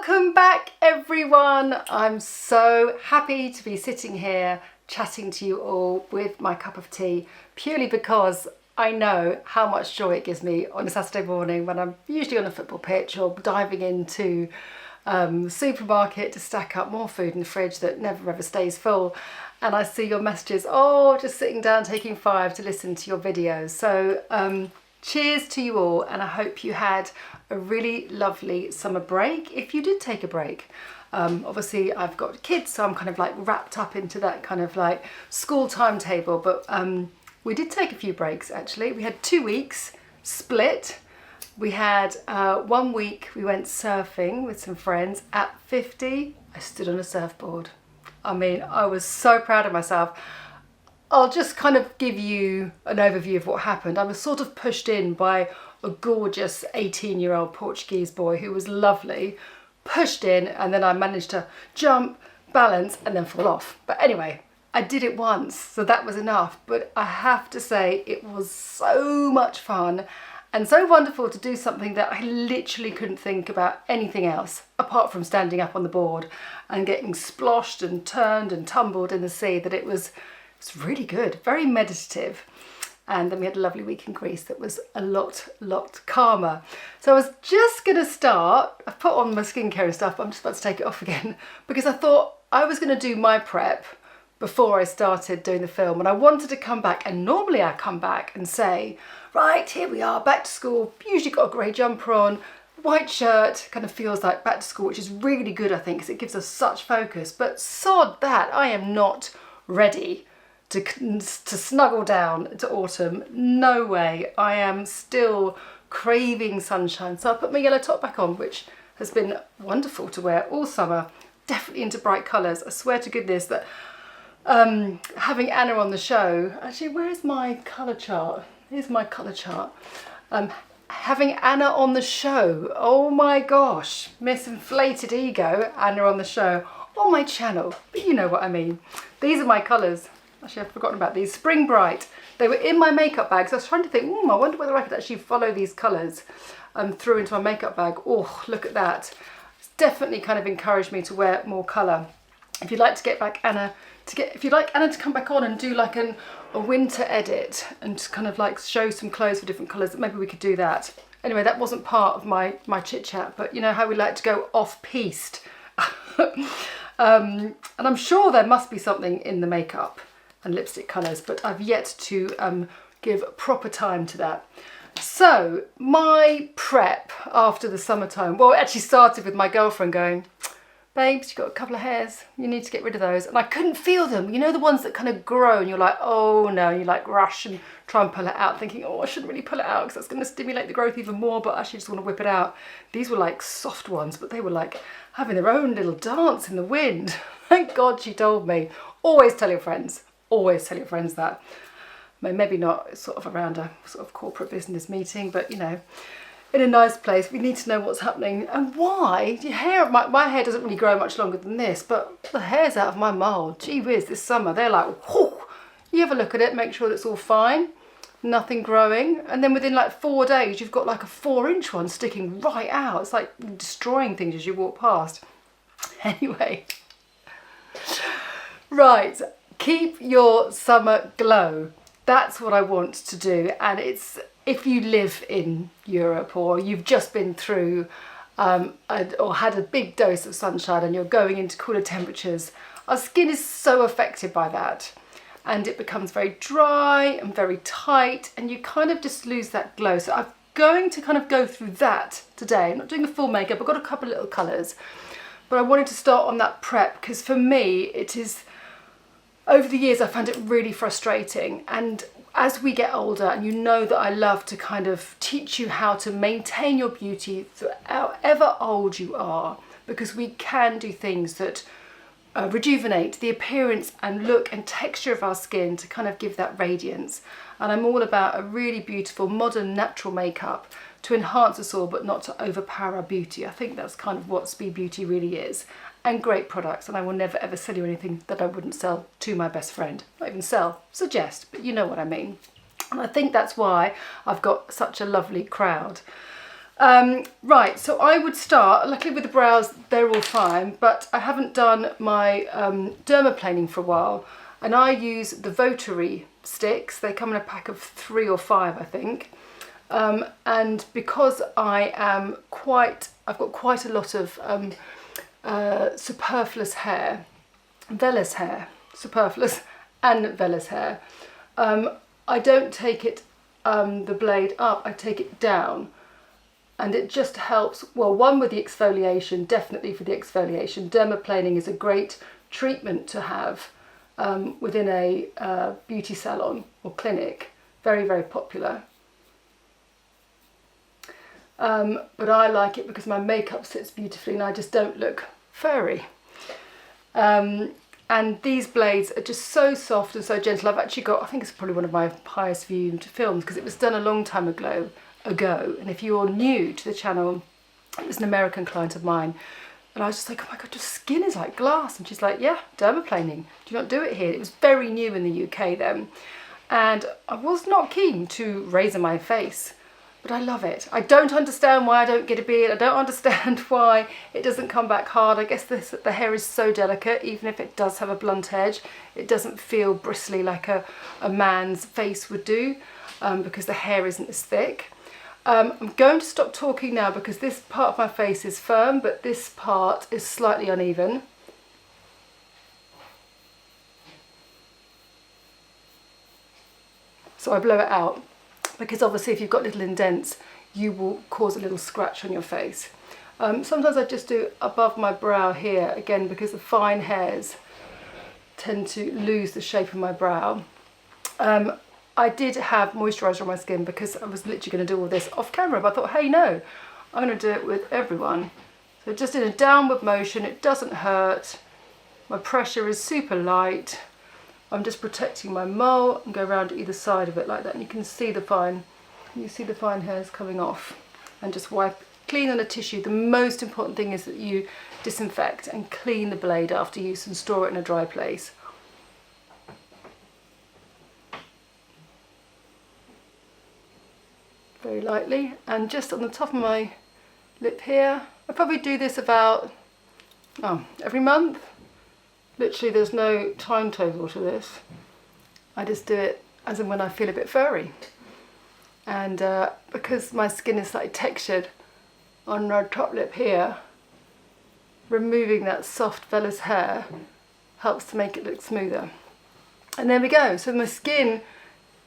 Welcome back everyone. I'm so happy to be sitting here chatting to you all with my cup of tea, purely because I know how much joy it gives me on a Saturday morning when I'm usually on a football pitch or diving into the supermarket to stack up more food in the fridge that never ever stays full, and I see your messages, just sitting down taking 5 to listen to your videos. So cheers to you all, and I hope you had a really lovely summer break, if you did take a break. Obviously I've got kids, so I'm kind of like wrapped up into that kind of like school timetable, but we did take a few breaks actually. We had 2 weeks split. We had 1 week we went surfing with some friends. At 50, I stood on a surfboard. I mean, I was so proud of myself. I'll just kind of give you an overview of what happened. I was sort of pushed in by a gorgeous 18-year-old Portuguese boy who was lovely, pushed in, and then I managed to jump, balance, and then fall off. But anyway, I did it once, so that was enough. But I have to say, it was so much fun and so wonderful to do something that I literally couldn't think about anything else apart from standing up on the board and getting sploshed and turned and tumbled in the sea. That it was really good, very meditative. And then we had a lovely week in Greece that was a lot calmer. So I was just going to start, I've put on my skincare and stuff, but I'm just about to take it off again because I thought I was going to do my prep before I started doing the film, and I wanted to come back, and normally I come back and say, right, here we are, back to school, usually got a grey jumper on, white shirt, kind of feels like back to school, which is really good I think because it gives us such focus, but sod that, I am not ready to snuggle down to autumn. No way. I am still craving sunshine. So I put my yellow top back on, which has been wonderful to wear all summer. Definitely into bright colours. I swear to goodness that having Anna on the show, actually, where's my colour chart? Here's my colour chart. Having Anna on the show, oh my gosh, Miss Inflated Ego, Anna on the show, on my channel, but you know what I mean. These are my colours. Actually, I've forgotten about these. Spring Bright. They were in my makeup bag, so I was trying to think, I wonder whether I could actually follow these colours through into my makeup bag. Oh, look at that. It's definitely kind of encouraged me to wear more colour. If you'd like to get back Anna, if you'd like Anna to come back on and do like a winter edit and to kind of like show some clothes for different colours, maybe we could do that. Anyway, that wasn't part of my chit chat, but you know how we like to go off-piste. And I'm sure there must be something in the makeup and lipstick colours, but I've yet to give proper time to that. So my prep after the summertime, well, it actually started with my girlfriend going, babes, you've got a couple of hairs, you need to get rid of those. And I couldn't feel them, you know, the ones that kind of grow and you're like, oh no, you like rush and try and pull it out thinking, I shouldn't really pull it out because that's going to stimulate the growth even more, but I actually just want to whip it out. These were like soft ones, but they were like having their own little dance in the wind. Thank God she told me. Always tell your friends. Always tell your friends that. Maybe not sort of around a sort of corporate business meeting, but you know, in a nice place. We need to know what's happening and why. Your hair, my hair doesn't really grow much longer than this, but the hair's out of my mould. Gee whiz, this summer they're like, whoo. You have a look at it, make sure it's all fine, nothing growing, and then within like 4 days you've got like a 4-inch one sticking right out. It's like destroying things as you walk past. Anyway, right. Keep your summer glow. That's what I want to do. And it's, if you live in Europe or you've just been through or had a big dose of sunshine and you're going into cooler temperatures, our skin is so affected by that. And it becomes very dry and very tight and you kind of just lose that glow. So I'm going to kind of go through that today. I'm not doing a full makeup. I've got a couple of little colours. But I wanted to start on that prep because for me it is, over the years I found it really frustrating, and as we get older, and you know that I love to kind of teach you how to maintain your beauty however old you are, because we can do things that rejuvenate the appearance and look and texture of our skin to kind of give that radiance. And I'm all about a really beautiful modern natural makeup to enhance us all but not to overpower our beauty. I think that's kind of what Speed Beauty really is. And great products, and I will never ever sell you anything that I wouldn't sell to my best friend. Not even sell, suggest, but you know what I mean. And I think that's why I've got such a lovely crowd. Right, so I would start, luckily with the brows, they're all fine, but I haven't done my dermaplaning for a while, and I use the Votary sticks. They come in a pack of 3 or 5, I think. And because I've got quite a lot of superfluous hair, vellus hair, superfluous and vellus hair, I don't take it, the blade up, I take it down. And it just helps, well, one with the exfoliation, definitely for the exfoliation. Dermaplaning is a great treatment to have within a beauty salon or clinic. Very, very popular. But I like it because my makeup sits beautifully and I just don't look furry. And these blades are just so soft and so gentle. I've actually got, I think it's probably one of my highest viewed films because it was done a long time ago. And if you're new to the channel, it was an American client of mine, and I was just like, oh my god, your skin is like glass. And she's like, yeah, dermaplaning, do you not do it here? It was very new in the UK then, and I was not keen to razor my face, but I love it. I don't understand why I don't get a beard. I don't understand why it doesn't come back hard. I guess the hair is so delicate, even if it does have a blunt edge, it doesn't feel bristly like a man's face would do, because the hair isn't as thick. I'm going to stop talking now because this part of my face is firm, but this part is slightly uneven. So I blow it out because obviously if you've got little indents, you will cause a little scratch on your face. Sometimes I just do above my brow here, again, because the fine hairs tend to lose the shape of my brow. I did have moisturiser on my skin because I was literally going to do all this off camera, but I thought, hey, no, I'm going to do it with everyone. So just in a downward motion, it doesn't hurt. My pressure is super light. I'm just protecting my mole and go around either side of it like that. And you can see the fine hairs coming off, and just wipe clean on a tissue. The most important thing is that you disinfect and clean the blade after use and store it in a dry place. Very lightly, and just on the top of my lip here. I probably do this about every month. Literally there's no timetable to this. I just do it as and when I feel a bit furry. And because my skin is slightly textured on my top lip here, removing that soft vellus hair helps to make it look smoother. And there we go. So my skin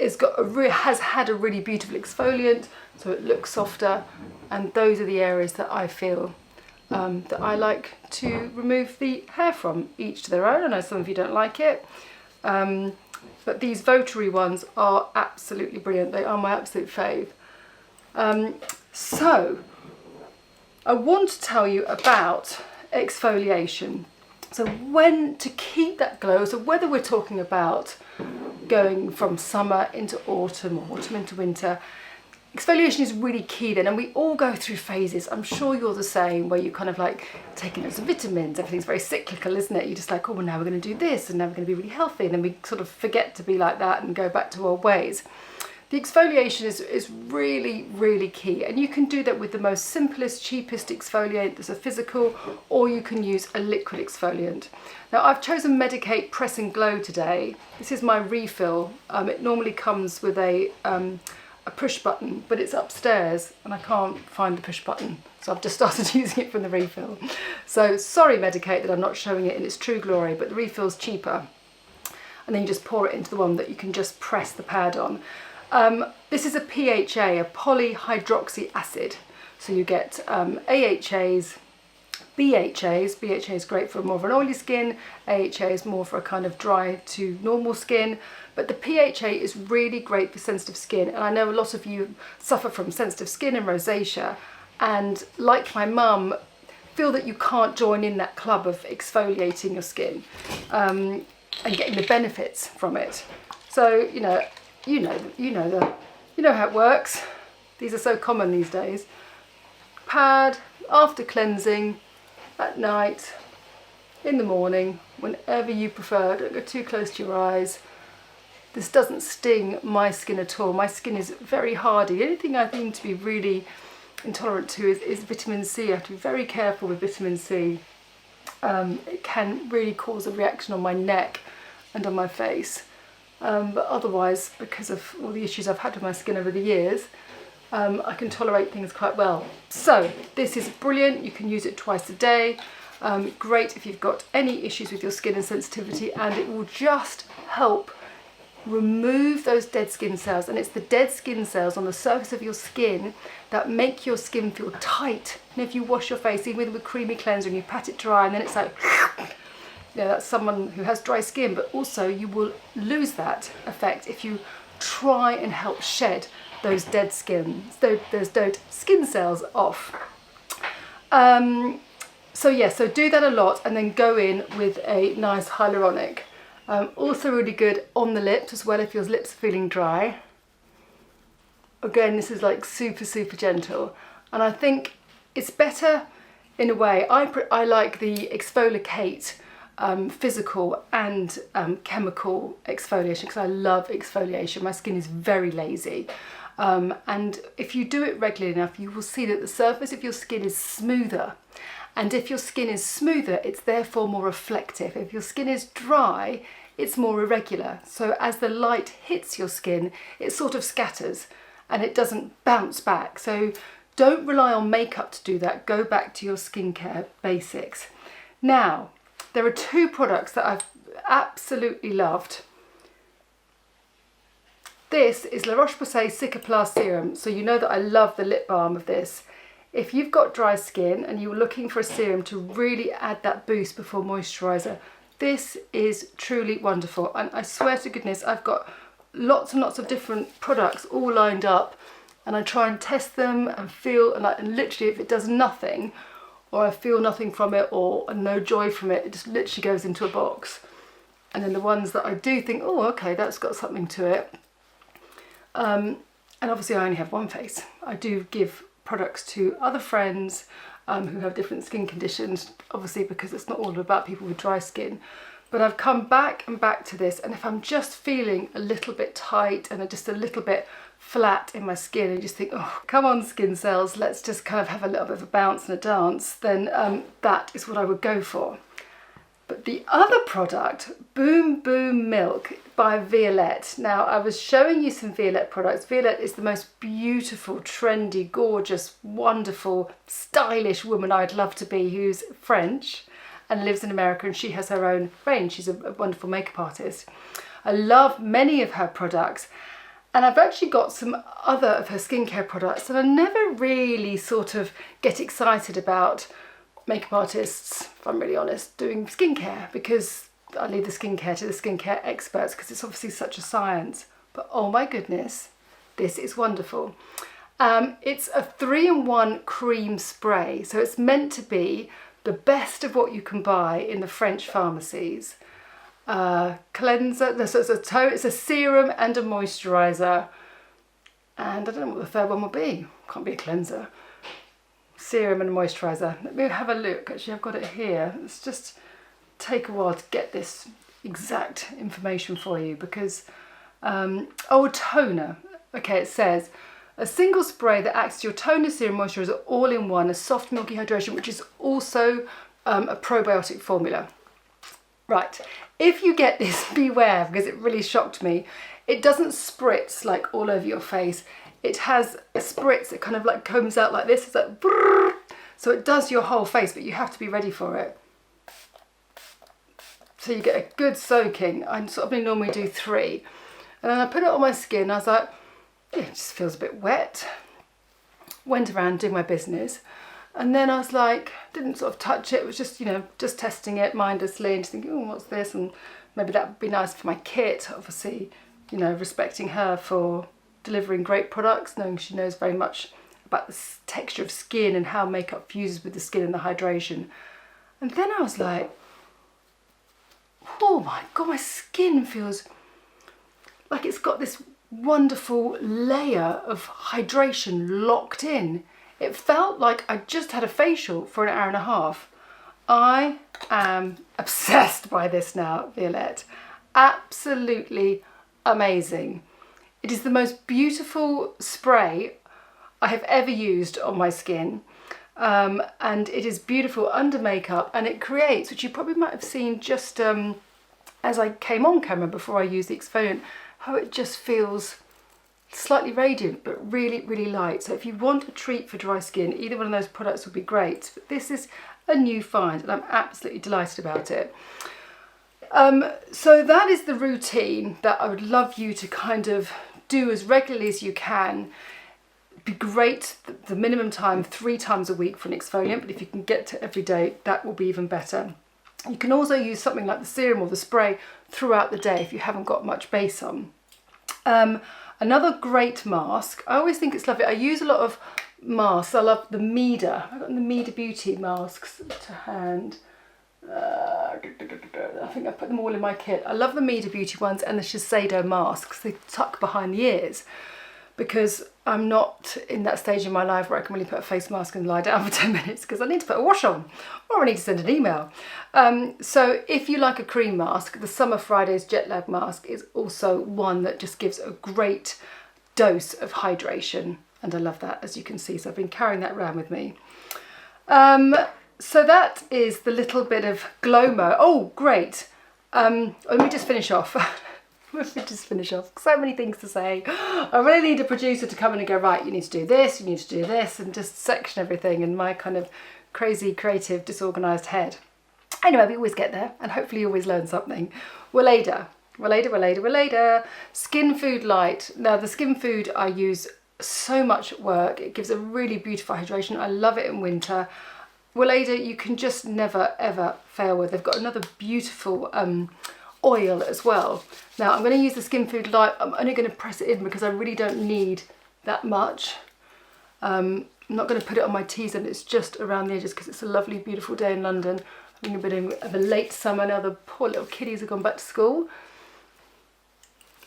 has had a really beautiful exfoliant, so it looks softer, and those are the areas that I feel that I like to remove the hair from. Each to their own. I know some of you don't like it, but these Votary ones are absolutely brilliant. They are my absolute fave. So I want to tell you about exfoliation. So when to keep that glow, so whether we're talking about going from summer into autumn or autumn into winter, exfoliation is really key then, and we all go through phases. I'm sure you're the same, where you kind of like taking lots of vitamins, everything's very cyclical, isn't it? You're just like, oh, well, now we're going to do this and now we're going to be really healthy, and then we sort of forget to be like that and go back to old ways. The exfoliation is really, really key, and you can do that with the most simplest, cheapest exfoliant. There's a physical, or you can use a liquid exfoliant. Now I've chosen Medicate Press and Glow today. This is my refill. It normally comes with a push button, but it's upstairs and I can't find the push button, so I've just started using it from the refill. So sorry Medicate that I'm not showing it in its true glory, but the refill's cheaper, and then you just pour it into the one that you can just press the pad on. This is a PHA, a polyhydroxy acid. So you get AHAs, BHAs. BHA is great for more of an oily skin. AHA is more for a kind of dry to normal skin. But the PHA is really great for sensitive skin. And I know a lot of you suffer from sensitive skin and rosacea. And like my mum, feel that you can't join in that club of exfoliating your skin and getting the benefits from it. So, you know how it works. These are so common these days. Pad after cleansing, at night, in the morning, whenever you prefer. Don't go too close to your eyes. This doesn't sting my skin at all. My skin is very hardy. Anything I deem to be really intolerant to is vitamin C. You have to be very careful with vitamin C. It can really cause a reaction on my neck and on my face. But otherwise, because of all the issues I've had with my skin over the years, I can tolerate things quite well. So this is brilliant. You can use it twice a day. Great if you've got any issues with your skin and sensitivity, and it will just help remove those dead skin cells. And it's the dead skin cells on the surface of your skin that make your skin feel tight. And if you wash your face, even with creamy cleanser, and you pat it dry, and then it's like, you know, that's someone who has dry skin. But also you will lose that effect if you try and help shed those dead skin, those dead skin cells off. So yeah, so do that a lot, and then go in with a nice hyaluronic. Also really good on the lips as well if your lips are feeling dry. Again, this is like super, super gentle. And I think it's better in a way. I like the Exfoliate physical and chemical exfoliation, because I love exfoliation. My skin is very lazy. And if you do it regularly enough, you will see that the surface of your skin is smoother. And if your skin is smoother, it's therefore more reflective. If your skin is dry, it's more irregular. So as the light hits your skin, it sort of scatters and it doesn't bounce back. So don't rely on makeup to do that. Go back to your skincare basics. Now, there are two products that I've absolutely loved. This is La Roche-Posay Cicaplast Serum. So you know that I love the lip balm of this. If you've got dry skin and you're looking for a serum to really add that boost before moisturiser, this is truly wonderful. And I swear to goodness, I've got lots and lots of different products all lined up, and I try and test them and feel, and literally if it does nothing, or I feel nothing from it, or no joy from it, it just literally goes into a box. And then the ones that I do think, oh, okay, that's got something to it. And obviously I only have one face. I do give products to other friends who have different skin conditions, obviously because it's not all about people with dry skin. But I've come back and back to this, and if I'm just feeling a little bit tight and just a little bit flat in my skin, and just think, oh, come on skin cells, let's just kind of have a little bit of a bounce and a dance, then that is what I would go for. But the other product, Boom Boom Milk by Violette. Now, I was showing you some Violette products. Violette is the most beautiful, trendy, gorgeous, wonderful, stylish woman I'd love to be, who's French and lives in America, and she has her own range. She's a wonderful makeup artist. I love many of her products, and I've actually got some other of her skincare products that I never really sort of get excited about makeup artists, if I'm really honest, doing skincare, because I leave the skincare to the skincare experts, because it's obviously such a science. But oh my goodness, this is wonderful. It's a 3-in-1 cream spray, so it's meant to be the best of what you can buy in the French pharmacies. Cleanser, so it's a serum and a moisturiser, and I don't know what the third one will be. Can't be a cleanser. Serum and moisturiser. Let me have a look. Actually, I've got it here. It's just take a while to get this exact information for you, because oh, toner. Okay, it says a single spray that acts as your toner, serum, moisturiser all in one, a soft milky hydration, which is also a probiotic formula. Right, if you get this, beware, because it really shocked me. It doesn't spritz like all over your face. It has a spritz that kind of like comes out like this. It's like brrr. So it does your whole face, but you have to be ready for it. So you get a good soaking. I sort of normally do 3. And then I put it on my skin. I was like, yeah, it just feels a bit wet. Went around doing my business. And then I was like, didn't sort of touch it. It was just, you know, just testing it mindlessly and just thinking, oh, what's this? And maybe that would be nice for my kit. Obviously, you know, respecting her for delivering great products, knowing she knows very much about the texture of skin and how makeup fuses with the skin and the hydration. And then I was like, oh my God, my skin feels like it's got this wonderful layer of hydration locked in. It felt like I just had a facial for an hour and a half. I am obsessed by this now, Violette. Absolutely amazing. It is the most beautiful spray I have ever used on my skin. And it is beautiful under makeup, and it creates, which you probably might have seen just as I came on camera before I used the exfoliant, how it just feels slightly radiant but really, really light. So if you want a treat for dry skin, either one of those products would be great. But this is a new find and I'm absolutely delighted about it. So that is the routine that I would love you to kind of do as regularly as you can. It'd be great, the minimum time 3 times a week for an exfoliant, but if you can get to every day, that will be even better. You can also use something like the serum or the spray throughout the day if you haven't got much base on. Another great mask, I always think it's lovely. I use a lot of masks. I love the Mida. I've got the Mida Beauty masks to hand. I think I put them all in my kit. I love the Mida Beauty ones and the Shiseido masks. They tuck behind the ears because I'm not in that stage in my life where I can really put a face mask and lie down for 10 minutes because I need to put a wash on or I need to send an email. So if you like a cream mask, the Summer Fridays Jet Lag mask is also one that just gives a great dose of hydration. And I love that, as you can see. So I've been carrying that around with me. So that is the little bit of Glow Mo. Oh, great. Let me just finish off. So many things to say. I really need a producer to come in and go, right, you need to do this, you need to do this, and just section everything in my kind of crazy, creative, disorganised head. Anyway, we always get there, and hopefully you always learn something. Weleda. Skin Food Light. Now, the Skin Food I use so much at work. It gives a really beautiful hydration. I love it in winter. Weleda, you can just never, ever fail with. They've got another beautiful oil as well. Now I'm going to use the Skin Food Light. I'm only going to press it in because I really don't need that much. I'm not going to put it on my T-zone, it's just around the edges because it's a lovely beautiful day in London. Having a bit of a late summer now, the poor little kiddies have gone back to school.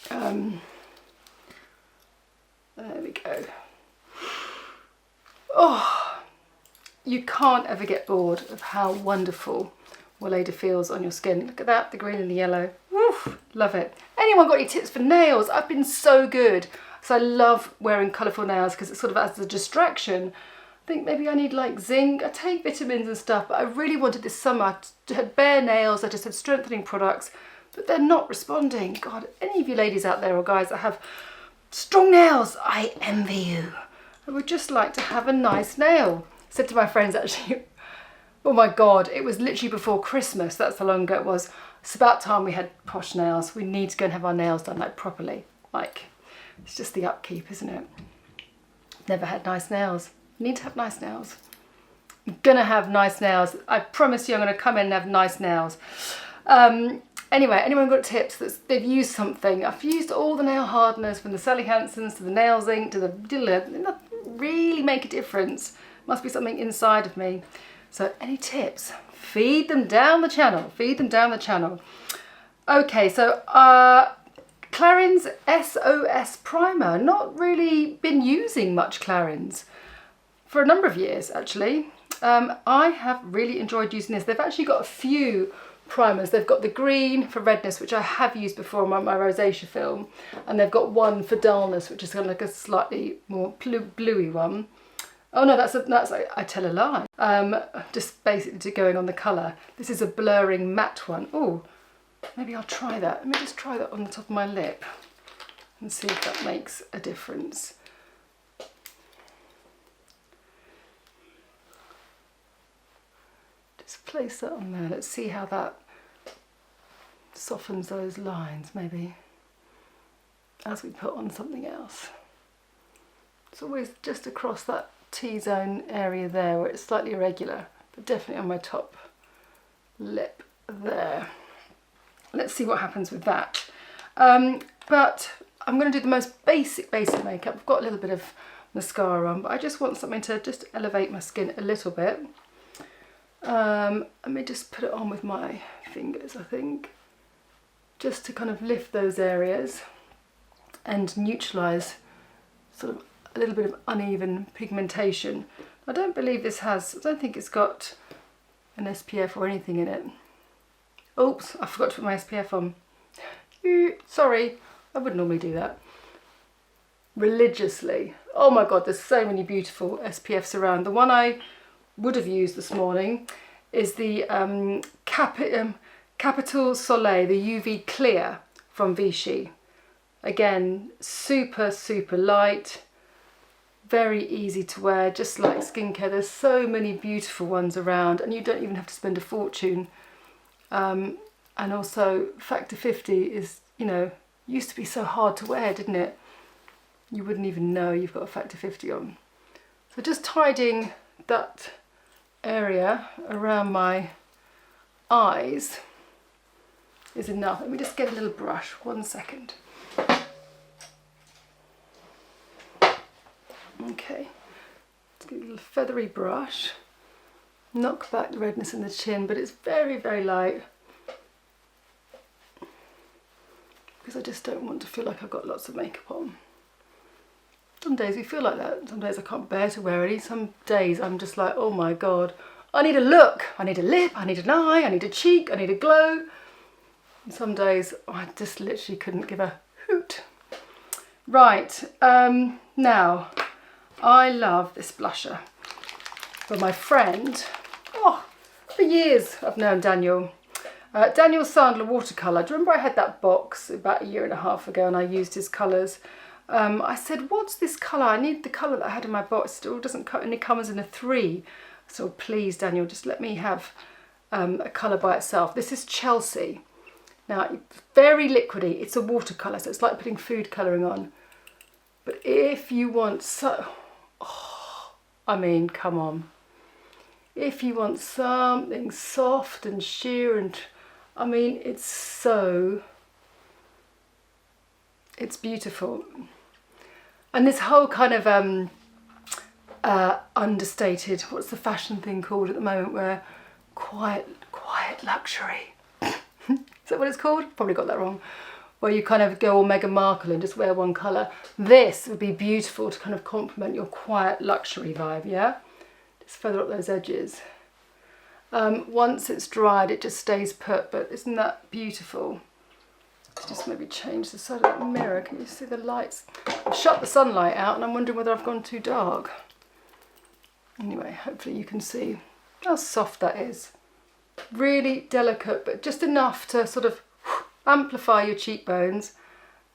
There we go. Oh, you can't ever get bored of how wonderful Weleda feels on your skin. Look at that, the green and the yellow. Woof, love it. Anyone got any tips for nails? I've been so good. So I love wearing colourful nails because it sort of adds a distraction. I think maybe I need like zinc. I take vitamins and stuff, but I really wanted this summer to have bare nails. I just had strengthening products, but they're not responding. God, any of you ladies out there or guys that have strong nails, I envy you. I would just like to have a nice nail. I said to my friends actually, oh my God, it was literally before Christmas. That's how long ago it was. It's about time we had posh nails. We need to go and have our nails done like properly. Like, it's just the upkeep, isn't it? Never had nice nails. Need to have nice nails. I'm gonna have nice nails. I promise you I'm gonna come in and have nice nails. Anyway, anyone got tips that they've used something? I've used all the nail hardeners from the Sally Hansen's to the Nail Zinc to the nothing really make a difference. Must be something inside of me. So any tips? Feed them down the channel. Feed them down the channel. Okay, so Clarins SOS Primer. Not really been using much Clarins for a number of years actually. I have really enjoyed using this. They've actually got a few primers. They've got the green for redness, which I have used before on my rosacea film, and they've got one for dullness, which is kind of like a slightly more bluey one. Oh no, that's I tell a lie. Just basically going on the colour. This is a blurring matte one. Oh, maybe I'll try that. Let me just try that on the top of my lip and see if that makes a difference. Just place that on there. Let's see how that softens those lines, maybe, as we put on something else. It's always just across that T-zone area there where it's slightly irregular, but definitely on my top lip there. Let's see what happens with that. But I'm going to do the most basic makeup. I've got a little bit of mascara on, but I just want something to just elevate my skin a little bit. Let me just put it on with my fingers, I think, just to kind of lift those areas and neutralise sort of a little bit of uneven pigmentation. I don't believe this has, I don't think it's got an SPF or anything in it. Oops, I forgot to put my SPF on. Sorry, I would normally do that. Religiously. Oh my God, there's so many beautiful SPFs around. The one I would have used this morning is the Capital Soleil, the UV Clear from Vichy. Again, super, super light, very easy to wear, just like skincare. There's so many beautiful ones around, and you don't even have to spend a fortune. And also Factor 50 is, you know, used to be so hard to wear, didn't it? You wouldn't even know you've got a Factor 50 on. So just tidying that area around my eyes is enough. Let me just get a little brush, 1 second. Okay, let's get a little feathery brush, knock back the redness in the chin, but it's very, very light because I just don't want to feel like I've got lots of makeup on. Some days we feel like that. Some days I can't bear to wear any. Some days I'm just like, oh my God, I need a look, I need a lip, I need an eye, I need a cheek, I need a glow. And some days I just literally couldn't give a hoot. Right, now I love this blusher from my friend. Oh, for years I've known Daniel. Daniel Sandler watercolour. Do you remember I had that box about 1.5 years ago and I used his colours? I said, what's this colour? I need the colour that I had in my box. It still doesn't only comes in a 3. So please, Daniel, just let me have a colour by itself. This is Chelsea. Now, very liquidy. It's a watercolour, so it's like putting food colouring on. But if you want I mean, come on. If you want something soft and sheer and, I mean, it's beautiful. And this whole kind of understated, what's the fashion thing called at the moment, where quiet luxury. Is that what it's called? Probably got that wrong. Where you kind of go all Meghan Markle and just wear one colour. This would be beautiful to kind of complement your quiet luxury vibe, yeah? Just feather up those edges. Once it's dried, it just stays put, but isn't that beautiful? Let's just maybe change the side of the mirror. Can you see the lights? I've shut the sunlight out and I'm wondering whether I've gone too dark. Anyway, hopefully you can see how soft that is. Really delicate, but just enough to sort of amplify your cheekbones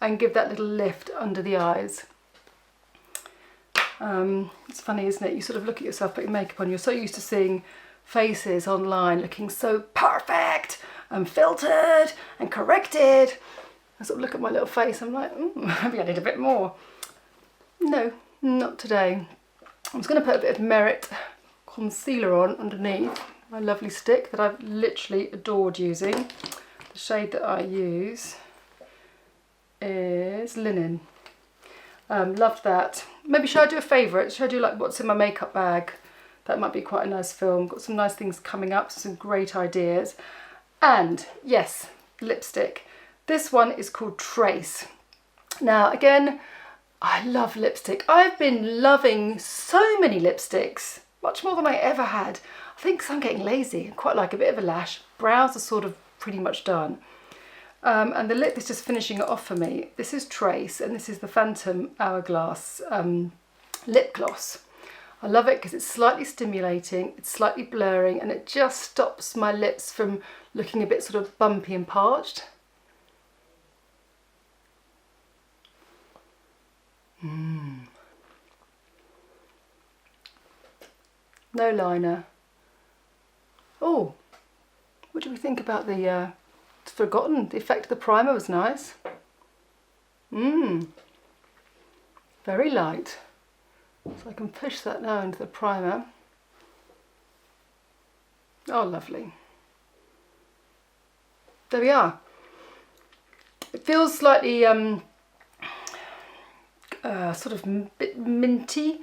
and give that little lift under the eyes. It's funny, isn't it? You sort of look at yourself putting makeup on. You're so used to seeing faces online looking so perfect and filtered and corrected. I sort of look at my little face, I'm like, maybe I need a bit more. No, not today. I'm just going to put a bit of Merit concealer on underneath my lovely stick that I've literally adored using. The shade that I use is Linen. Loved that. Maybe should I do a favourite? Should I do like what's in my makeup bag? That might be quite a nice film. Got some nice things coming up, some great ideas. And yes, lipstick. This one is called Trace. Now again, I love lipstick. I've been loving so many lipsticks, much more than I ever had. I think 'cause I'm getting lazy. I quite like a bit of a lash. Brows are sort of pretty much done. And the lip is just finishing it off for me. This is Trace and this is the Phantom Hourglass lip gloss. I love it because it's slightly stimulating, it's slightly blurring, and it just stops my lips from looking a bit sort of bumpy and parched. No liner. Oh, what do we think about the, it's forgotten, the effect of the primer was nice. Very light. So I can push that now into the primer. Oh, lovely. There we are. It feels slightly sort of a bit minty.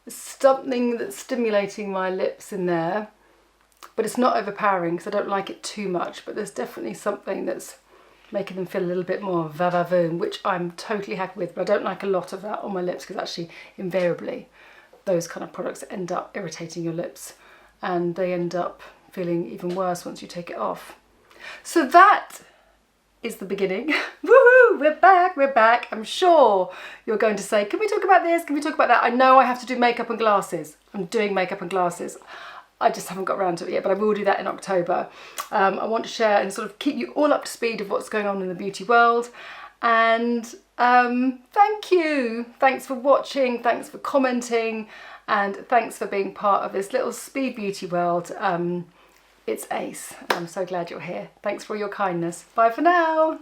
There's something that's stimulating my lips in there, but it's not overpowering because I don't like it too much, but there's definitely something that's making them feel a little bit more va-va-voom, which I'm totally happy with, but I don't like a lot of that on my lips because actually invariably those kind of products end up irritating your lips and they end up feeling even worse once you take it off. So that is the beginning. Woohoo, we're back, we're back. I'm sure you're going to say, can we talk about this? Can we talk about that? I know I have to do makeup and glasses. I'm doing makeup and glasses. I just haven't got around to it yet, but I will do that in October. I want to share and sort of keep you all up to speed of what's going on in the beauty world. And thank you. Thanks for watching. Thanks for commenting. And thanks for being part of this little speed beauty world. It's ace. I'm so glad you're here. Thanks for all your kindness. Bye for now.